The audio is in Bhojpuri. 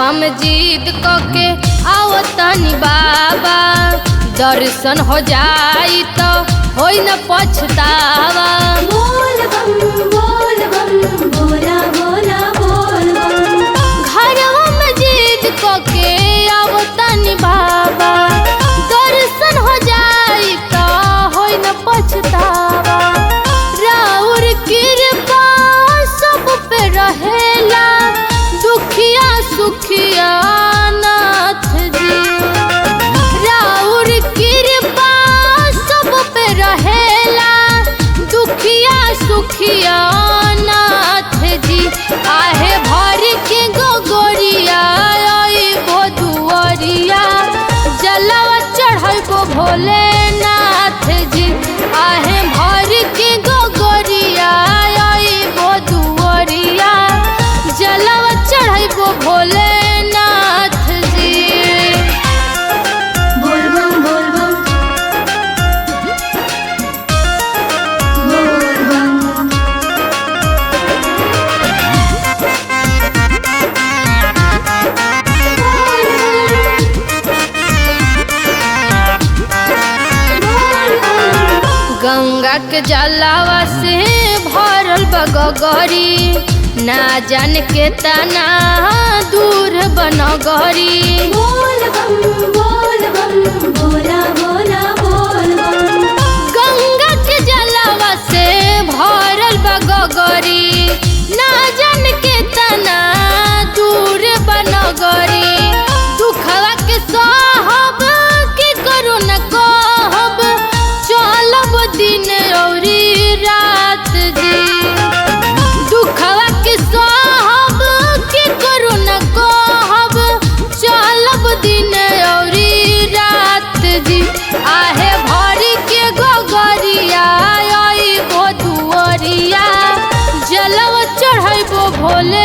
घरवा में जिद कके आओ तनी बाबा, दर्शन हो जाई तो होई न पछतावा। बोल बम बोला बोला बोल बम। घरवा में जिद कके आओ तनी बाबा, दर्शन हो जाई तो होई न पछतावा। राउर कृपा सब पे रहेला, दुखिया सुखिया नाथ जी। राउर कृपा सब पे रहेला, दुखिया सुखिया नाथ जी। आहे भर के गोगोरिया आइबो दुआरिया, जलवा चढ़ाइबो भोलेनाथ जी। आहे भर के गोगोरिया आइबो दुआरिया, जलवा चढ़ाइबो भोलेनाथ जी। बोल बम बोल बम। गंगा के जलावा से भरल बगगरी, ना जान के तना दूर बनगरी। बोल बम बोला बोला बोल बम। गंगा के जलावा से भरल बगगरी, ना जान के तना दूर बनगरी। दुखवा के सहब के करू न कहब, चलब दिन औरी रात जी। दुखवा के सहब के करू न कहब, चलब दिन औरी रात जी। आहे भरी के गोगरिया आइबो दुआरिया, जलवा चढ़ाइबो भोले